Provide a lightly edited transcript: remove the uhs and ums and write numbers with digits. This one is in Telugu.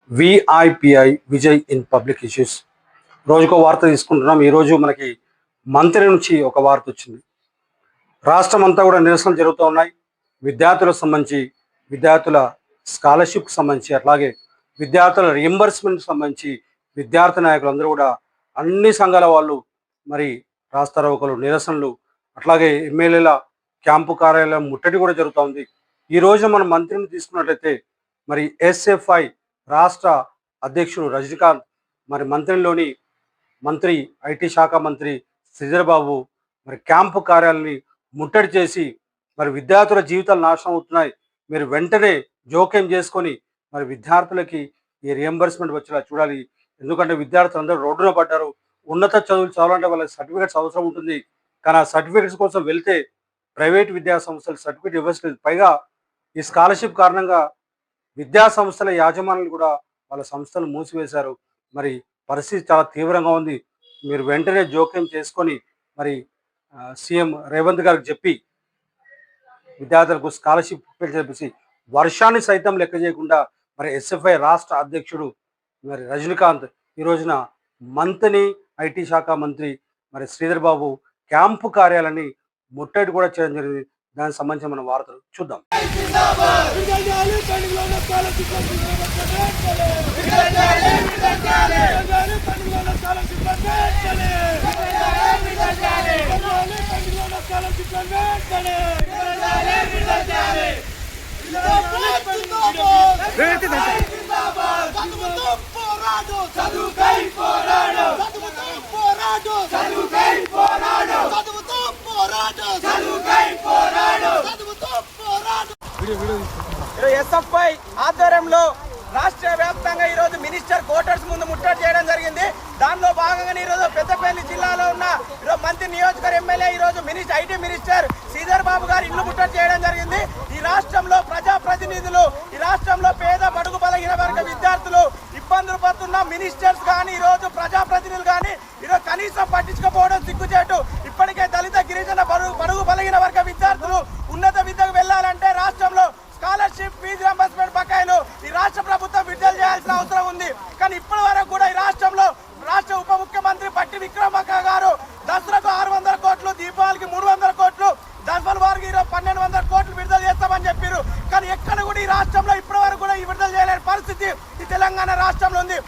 విఐపిఐ విజయ్ ఇన్ పబ్లిక్ ఇష్యూస్ రోజుకో వార్త తీసుకుంటున్నాం. ఈరోజు మనకి మంత్రి నుంచి ఒక వార్త వచ్చింది. రాష్ట్రం అంతా కూడా నిరసనలు జరుగుతూ ఉన్నాయి. విద్యార్థులకు సంబంధించి, విద్యార్థుల స్కాలర్షిప్కి సంబంధించి, అట్లాగే విద్యార్థుల రియంబర్స్మెంట్కి సంబంధించి విద్యార్థి నాయకులందరూ కూడా అన్ని సంఘాల వాళ్ళు మరి రాస్తారోకలు, నిరసనలు, అట్లాగే ఎమ్మెల్యేల క్యాంపు కార్యాలయం ముట్టడి కూడా జరుగుతూ ఉంది. ఈ రోజు మనం మంత్రిని తీసుకున్నట్లయితే మరి ఎస్ఎఫ్ఐ రాష్ట్ర అధ్యక్షుడు రజనీకాంత్ మరి మంత్రి ఐటీ శాఖ మంత్రి శ్రీధర్ బాబు మరి క్యాంపు కార్యాలయాన్ని ముట్టడి చేసి మరి విద్యార్థుల జీవితాలు నాశనం అవుతున్నాయి, మీరు వెంటనే జోక్యం చేసుకొని మరి విద్యార్థులకి ఈ రియంబర్స్మెంట్ వచ్చేలా చూడాలి. ఎందుకంటే విద్యార్థులు అందరూ రోడ్డున పడ్డారు. ఉన్నత చదువులు చదవాలంటే వాళ్ళకి సర్టిఫికేట్స్ అవసరం ఉంటుంది. కానీ ఆ సర్టిఫికేట్స్ కోసం వెళ్తే ప్రైవేట్ విద్యా సంస్థలు సర్టిఫికేట్ ఇవ్వలేదు. పైగా ఈ స్కాలర్షిప్ కారణంగా విద్యా సంస్థల యాజమాన్యాలు కూడా వాళ్ళ సంస్థలు మూసివేశారు. మరి పరిస్థితి చాలా తీవ్రంగా ఉంది. మీరు వెంటనే జోక్యం చేసుకొని మరి సీఎం రేవంత్ గారికి చెప్పి విద్యార్థులకు స్కాలర్షిప్ చెప్పేసి వర్షాన్ని సైతం లెక్క చేయకుండా మరి ఎస్ఎఫ్ఐ రాష్ట్ర అధ్యక్షుడు మరి రజనీకాంత్ ఈ రోజున మంత్రిని ఐటీ శాఖ మంత్రి మరి శ్రీధర్ బాబు క్యాంపు కార్యాలయాన్ని ముట్టడి కూడా చేయడం జరిగింది. దానికి సంబంధించిన మన వార్తలు చూద్దాం. ఎస్ఎఫ్ఐ ఆధ్వర్యంలో రాష్ట్ర వ్యాప్తంగా ఈరోజు మినిస్టర్ క్వార్టర్స్ ముందు ముట్టడి చేయడం జరిగింది. దానిలో భాగంగా ఈరోజు పెద్దపల్లి జిల్లాలో ఉన్న ఈరోజు మంత్రి నియోజకవర్గ ఎమ్మెల్యే ఈరోజు ఐటీ మినిస్టర్ శ్రీధర్ బాబు గారు ఇల్లు ముట్టడి చేయడం జరిగింది. ఈ రాష్ట్రంలో ప్రజాప్రతినిధులు, ఈ రాష్ట్రంలో పేద బడుగు బలహీన వర్గ విద్యార్థులు ఇబ్బందులు పడుతున్న మినిస్టర్స్ కానీ ఈరోజు ప్రజాప్రతినిధులు కానీ ఈరోజు కనీసం పట్టించుకోకపోవడం సిగ్గుచేటు. ఇప్పటికే దళిత గిరిజన బడుగు బలహీన వర్గ విద్యార్థులు ఉన్నత విద్యకు వెళ్లాలంటే రాష్ట్రంలో స్కాలర్షిప్, ఫీజు రింబర్స్మెంట్ బకాయిలు ఈ రాష్ట్ర ప్రభుత్వం విడుదల చేయాల్సిన అవసరం ఉంది. కానీ ఇప్పటి వరకు కూడా ఈ రాష్ట్రంలో రాష్ట్ర ఉప ముఖ్యమంత్రి బట్టి విక్రమార్క గారు దసరాకు 600 కోట్లు, దీపావళికి 300 కోట్లు, దసరా వారికి 1200 కోట్లు విడుదల చేస్తామని చెప్పారు. కానీ ఎక్కడ కూడా ఈ రాష్ట్రంలో ఇప్పటి వరకు కూడా ఈ విడుదల చేయలేని పరిస్థితి ఈ తెలంగాణ రాష్ట్రంలో ఉంది.